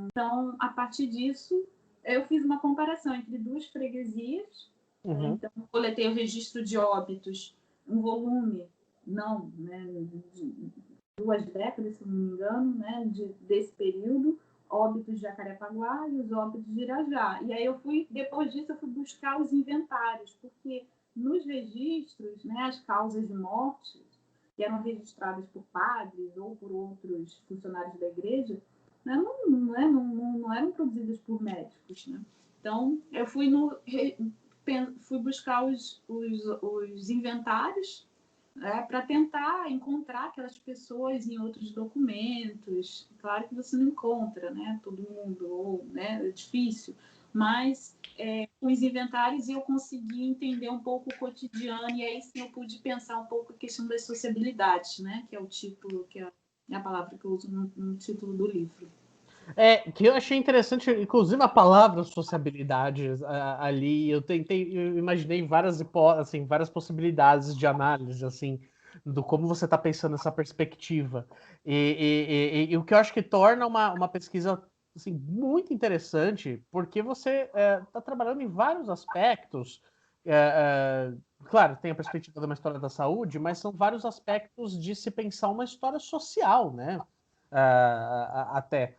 Então, a partir disso, eu fiz uma comparação entre duas freguesias. Né? Então, coletei o registro de óbitos, um volume, não, né, de 2 décadas, se não me engano, né, desse período, óbitos de Jacarepaguá e os óbitos de Irajá. E aí depois disso, eu fui buscar os inventários, porque nos registros, né, as causas de morte, que eram registradas por padres ou por outros funcionários da igreja, né, não eram produzidas por médicos. Né? Então, eu fui buscar os inventários, para tentar encontrar aquelas pessoas em outros documentos. Claro que você não encontra, né, todo mundo, ou, né, é difícil, mas com os inventários eu consegui entender um pouco o cotidiano, e aí sim eu pude pensar um pouco a questão das sociabilidades, né, que é o título, que é a palavra que eu uso no título do livro. Que eu achei interessante, inclusive a palavra sociabilidade ali. Eu imaginei várias hipóteses, assim, várias possibilidades de análise, assim, do como você está pensando essa perspectiva. E o que eu acho que torna uma pesquisa assim, muito interessante, porque você está trabalhando em vários aspectos. Claro, tem a perspectiva de uma história da saúde, mas são vários aspectos de se pensar uma história social, né? Até.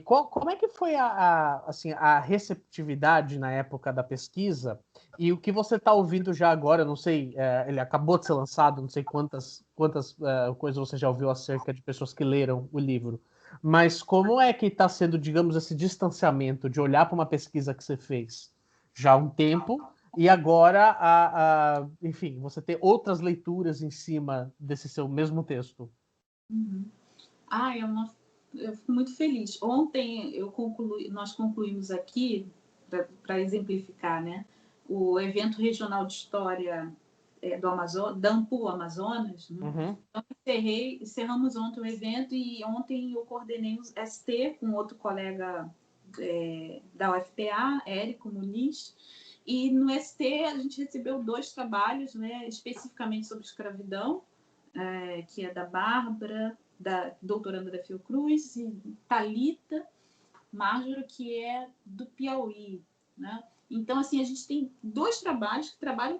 Como é que foi assim, a receptividade na época da pesquisa? E o que você está ouvindo já agora? Não sei, ele acabou de ser lançado, não sei quantas coisas você já ouviu acerca de pessoas que leram o livro. Mas como é que está sendo, digamos, esse distanciamento de olhar para uma pesquisa que você fez já há um tempo e agora, enfim, você ter outras leituras em cima desse seu mesmo texto? Uhum. Eu fico muito feliz. Ontem nós concluímos aqui, para exemplificar, né, o evento regional de história do Amazonas, da Ampu Amazonas. Né? Uhum. Então, encerramos ontem o evento, e ontem eu coordenei os ST com outro colega da UFPA, Érico Muniz, e no ST a gente recebeu 2 trabalhos, né, especificamente sobre escravidão, que é da Bárbara, da doutoranda da Fiocruz, e Thalita Márjoro, que é do Piauí. Né? Então, assim, a gente tem 2 trabalhos que trabalham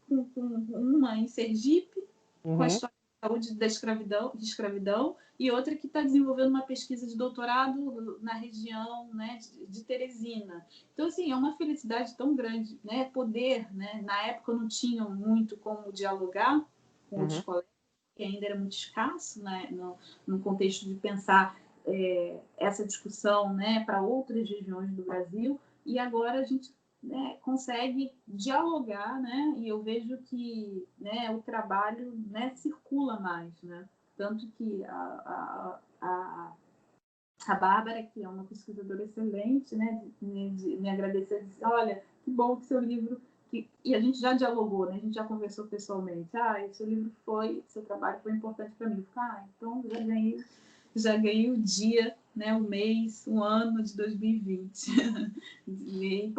com uma em Sergipe, com a história da saúde de escravidão, e outra que está desenvolvendo uma pesquisa de doutorado na região, né, de Teresina. Então, assim, é uma felicidade tão grande, né, poder, né, na época não tinham muito como dialogar com outros colegas, que ainda era muito escasso, né, no contexto de pensar essa discussão, né, para outras regiões do Brasil, e agora a gente, né, consegue dialogar, né, e eu vejo que, né, o trabalho, né, circula mais, né, tanto que a Bárbara, que é uma pesquisadora excelente, né, me agradeceu e disse, olha, que bom que seu livro, e a gente já dialogou, né, a gente já conversou pessoalmente, seu trabalho foi importante para mim. Então já ganhei o dia, né, o mês, o ano de 2020. E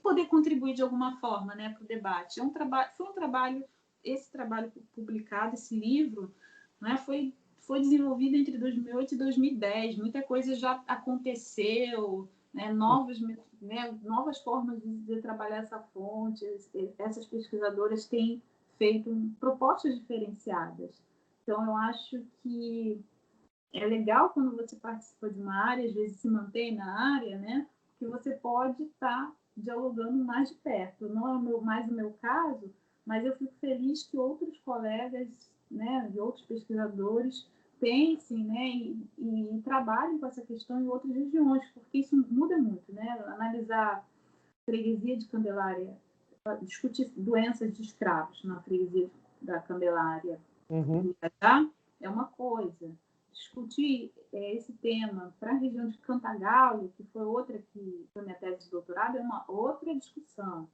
poder contribuir de alguma forma, né, para o debate. Esse trabalho publicado, esse livro, né, foi desenvolvido entre 2008 e 2010. Muita coisa já aconteceu, né, novas formas de trabalhar essa fonte. Essas pesquisadoras têm feito propostas diferenciadas. Então, eu acho que é legal quando você participa de uma área, às vezes se mantém na área, né? Que você pode estar dialogando mais de perto. Não é mais o meu caso, mas eu fico feliz que outros colegas, né, de outros pesquisadores pensem, né, e trabalhem com essa questão em outras regiões, porque isso muda muito, né? Analisar freguesia de Candelária, discutir doenças de escravos na freguesia da Candelária, é uma coisa. Discutir esse tema para a região de Cantagalo, que foi outra que foi minha tese de doutorado, é uma outra discussão.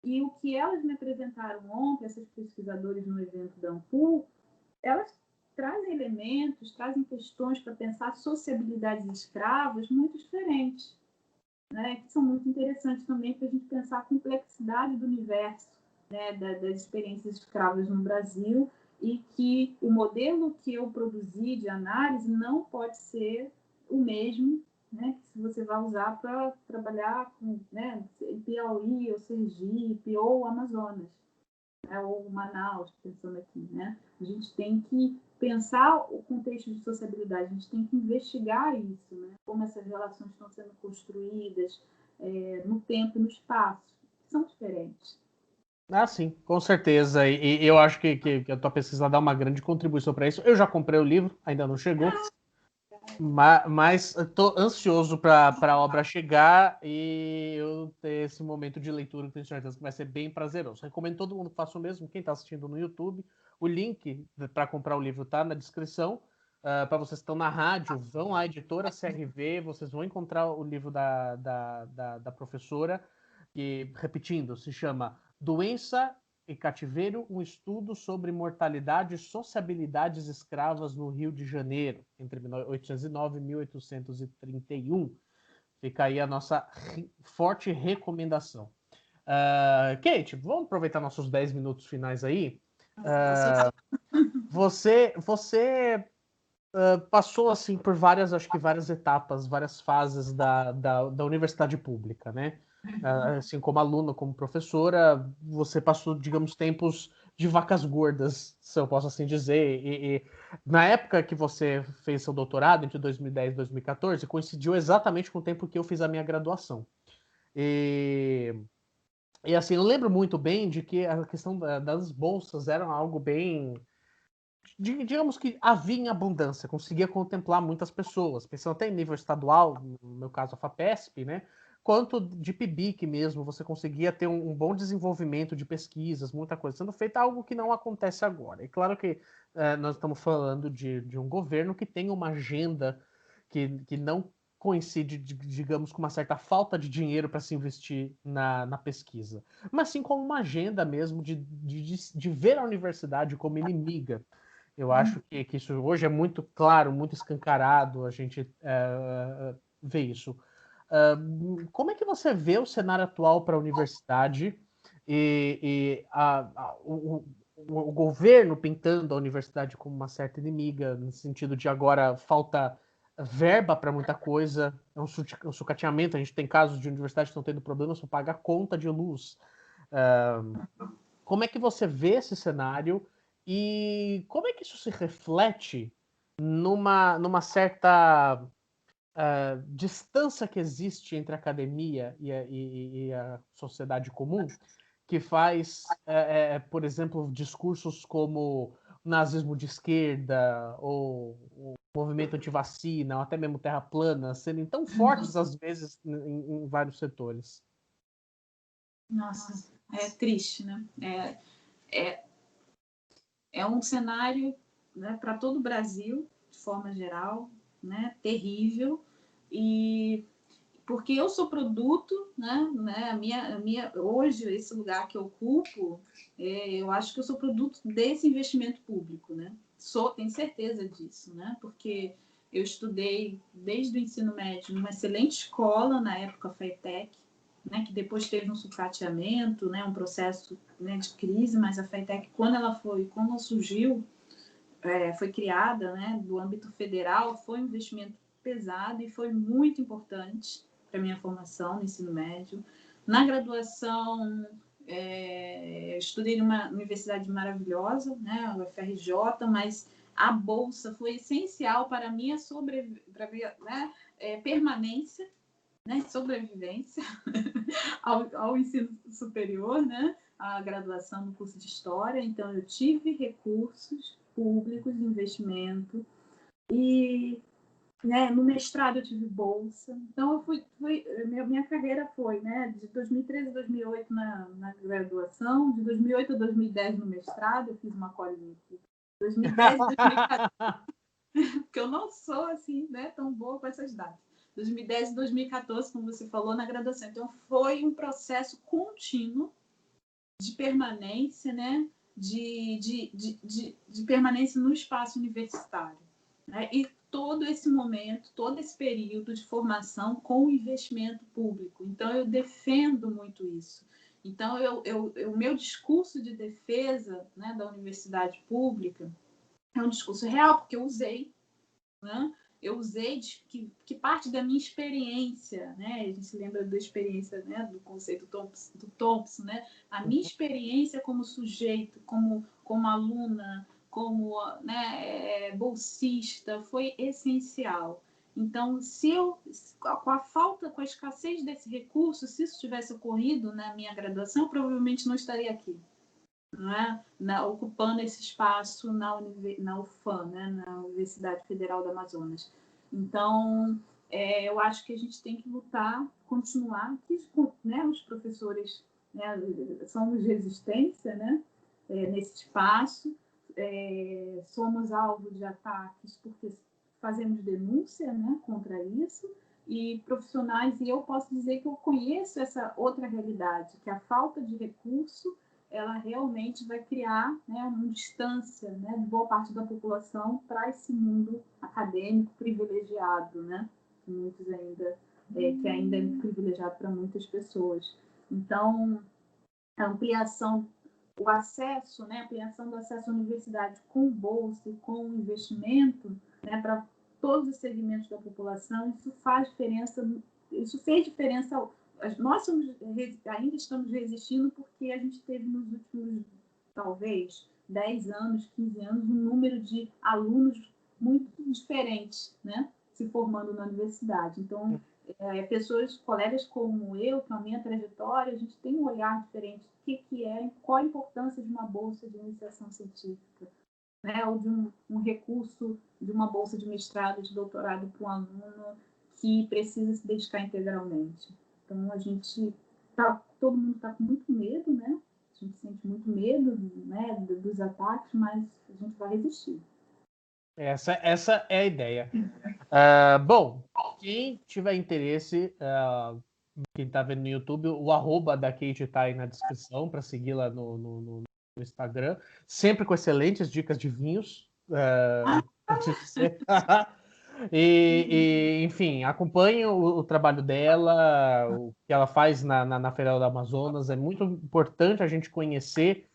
E o que elas me apresentaram ontem, essas pesquisadoras no evento da Ampu, elas trazem elementos, trazem questões para pensar sociabilidades escravas muito diferentes, né, que são muito interessantes também para a gente pensar a complexidade do universo, né, das experiências escravas no Brasil, e que o modelo que eu produzi de análise não pode ser o mesmo, né, que você vai usar para trabalhar com, né, Piauí, ou Sergipe, ou Amazonas, né, ou Manaus, pensando aqui. Né? A gente tem que pensar o contexto de sociabilidade, a gente tem que investigar isso, né? Como essas relações estão sendo construídas no tempo e no espaço, que são diferentes. Ah, sim, com certeza. E eu acho que a tua pesquisa dá uma grande contribuição para isso. Eu já comprei o livro, ainda não chegou, mas estou ansioso para a obra chegar e eu ter esse momento de leitura que tenho certeza que vai ser bem prazeroso. Recomendo todo mundo que faça o mesmo, quem está assistindo no YouTube. O link para comprar o livro está na descrição. Para vocês que estão na rádio, vão à editora CRV, vocês vão encontrar o livro da professora, que, repetindo, se chama Doença e Cativeiro, um estudo sobre mortalidade e sociabilidades escravas no Rio de Janeiro, entre 1809 e 1831. Fica aí a nossa forte recomendação. Kate, vamos aproveitar nossos 10 minutos finais aí. Você passou assim por várias etapas, várias fases da universidade pública, né? Assim como aluna, como professora, você passou, digamos, tempos de vacas gordas, se eu posso assim dizer. E na época que você fez seu doutorado, entre 2010 e 2014, coincidiu exatamente com o tempo que eu fiz a minha graduação. E assim, eu lembro muito bem de que a questão das bolsas era algo bem, digamos que havia em abundância, conseguia contemplar muitas pessoas, pensando até em nível estadual, no meu caso a FAPESP, né? Quanto de PIBIC mesmo, você conseguia ter um bom desenvolvimento de pesquisas, muita coisa sendo feita, algo que não acontece agora. E claro que nós estamos falando de um governo que tem uma agenda que não coincide, digamos, com uma certa falta de dinheiro para se investir na pesquisa, mas sim como uma agenda mesmo de ver a universidade como inimiga. Eu acho que isso hoje é muito claro, muito escancarado, a gente vê isso. Como é que você vê o cenário atual para a universidade e o governo pintando a universidade como uma certa inimiga, no sentido de agora falta verba para muita coisa, é um sucateamento, a gente tem casos de universidades que estão tendo problemas para pagar conta de luz. Como é que você vê esse cenário e como é que isso se reflete numa certa distância que existe entre a academia e a sociedade comum, que faz, por exemplo, discursos como nazismo de esquerda ou o movimento antivacina, ou até mesmo terra plana, serem tão fortes às vezes em vários setores? Nossa, é triste, né? É um cenário, né, para todo o Brasil, de forma geral, né, terrível, e porque eu sou produto, né, a minha, hoje, esse lugar que eu ocupo, eu acho que eu sou produto desse investimento público, né? Tenho certeza disso, né? Porque eu estudei desde o ensino médio numa excelente escola, na época FATEC, né, que depois teve um sucateamento, né, um processo, né, de crise, mas a FATEC, quando ela surgiu, foi criada, né, do âmbito federal, foi um investimento pesado e foi muito importante para a minha formação no ensino médio. Na graduação, eu estudei numa universidade maravilhosa, né, a UFRJ, mas a bolsa foi essencial para a minha permanência, né, sobrevivência ao ensino superior, né, à graduação no curso de História. Então, eu tive recursos públicos de investimento e, né, no mestrado eu tive bolsa. Então, minha carreira foi, né, de 2013 a 2008 na graduação, de 2008 a 2010 no mestrado, eu fiz uma colinha aqui. 2010 a 2014, porque eu não sou assim, né, tão boa com essas datas. 2010 e 2014, como você falou, na graduação. Então, foi um processo contínuo de permanência, né, de permanência no espaço universitário, né? E todo esse momento, todo esse período de formação com investimento público. Então, eu defendo muito isso. Então, o meu discurso de defesa, né, da universidade pública é um discurso real, porque eu usei, né? Eu usei que parte da minha experiência, né? A gente se lembra da experiência, né, do conceito do Thompson, né? A minha experiência como sujeito, como aluna, como, né, bolsista, foi essencial. Então, com a escassez desse recurso, se isso tivesse ocorrido na minha graduação, eu provavelmente não estaria aqui, não é? Ocupando esse espaço na UFAM, né? Na Universidade Federal do Amazonas. Então, eu acho que a gente tem que lutar, continuar, né, os professores, né, somos resistência, né, nesse espaço, somos alvo de ataques porque fazemos denúncia, né, contra isso, e profissionais, e eu posso dizer que eu conheço essa outra realidade, que a falta de recurso ela realmente vai criar, né, uma distância, né, de boa parte da população para esse mundo acadêmico privilegiado, né, que muitos ainda que ainda é privilegiado para muitas pessoas. Então, a ampliação, o acesso, né, a ampliação do acesso à universidade com bolsa e com investimento, né, para todos os segmentos da população, isso faz diferença, isso fez diferença. Nós ainda estamos resistindo porque a gente teve nos últimos, talvez, 10 anos, 15 anos, um número de alunos muito diferentes, né, se formando na universidade. Então, pessoas, colegas como eu, com a minha trajetória, a gente tem um olhar diferente do que é, qual a importância de uma bolsa de iniciação científica, né, ou de um recurso de uma bolsa de mestrado, de doutorado para um aluno que precisa se dedicar integralmente. Então, todo mundo está com muito medo, né? A gente sente muito medo, né, dos ataques, mas a gente vai resistir. Essa é a ideia. Bom, quem tiver interesse, quem está vendo no YouTube, o @, da Kate está aí na descrição para segui-la no Instagram, sempre com excelentes dicas de vinhos. Enfim, acompanhe o trabalho dela, o que ela faz na Federal do Amazonas. É muito importante a gente conhecer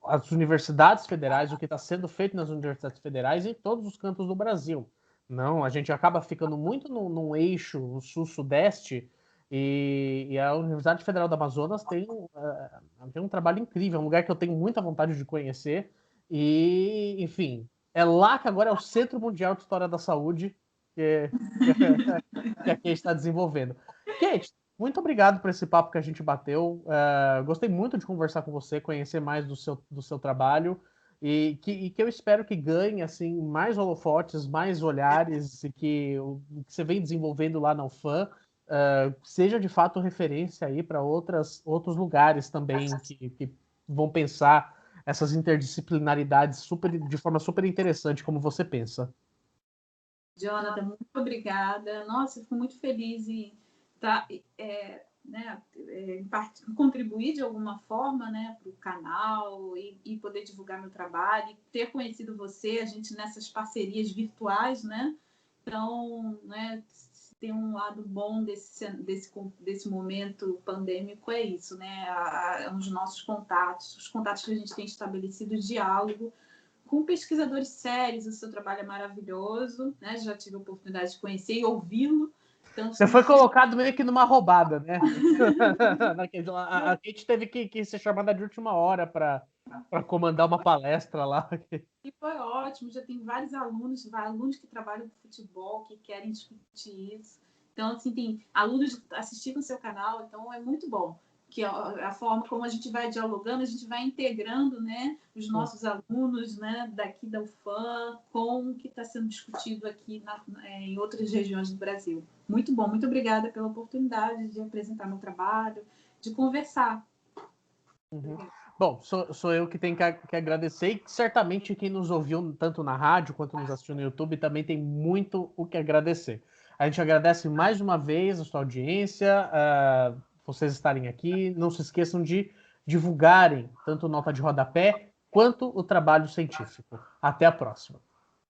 as universidades federais, o que está sendo feito nas universidades federais em todos os cantos do Brasil. Não, a gente acaba ficando muito num eixo, no sul-sudeste, e a Universidade Federal do Amazonas tem um trabalho incrível, é um lugar que eu tenho muita vontade de conhecer. E, enfim, é lá que agora é o Centro Mundial de História da Saúde que a Kate está desenvolvendo. Kate, muito obrigado por esse papo que a gente bateu. Gostei muito de conversar com você, conhecer mais do seu trabalho e que eu espero que ganhe assim mais holofotes, mais olhares e que o que você vem desenvolvendo lá na UFAM seja de fato referência aí para outros lugares também que vão pensar essas interdisciplinaridades de forma super interessante, como você pensa. Jonathan, muito obrigada. Nossa, eu fico muito feliz em contribuir de alguma forma, né, para o canal e poder divulgar meu trabalho, e ter conhecido você, a gente nessas parcerias virtuais, né? Então, né, tem um lado bom desse momento pandêmico, é isso, né? Os nossos contatos, os contatos que a gente tem estabelecido, diálogo com pesquisadores sérios. O seu trabalho é maravilhoso, né? Já tive a oportunidade de conhecer e ouvi-lo. Então, você foi colocado meio que numa roubada, né? A Kate teve que ser chamada de última hora para comandar uma palestra lá. E foi ótimo, já tem vários alunos que trabalham com futebol, que querem discutir isso. Então, assim, tem alunos assistindo o seu canal, então é muito bom. Que a forma como a gente vai dialogando, a gente vai integrando, né, os nossos alunos, né, daqui da UFAM com o que está sendo discutido aqui em outras regiões do Brasil. Muito bom, muito obrigada pela oportunidade de apresentar meu trabalho, de conversar. Uhum. Bom, sou eu que tenho que agradecer, e certamente quem nos ouviu tanto na rádio quanto nos assistiu no YouTube também tem muito o que agradecer. A gente agradece mais uma vez a sua audiência, vocês estarem aqui. Não se esqueçam de divulgarem tanto nota de rodapé quanto o trabalho científico. Até a próxima.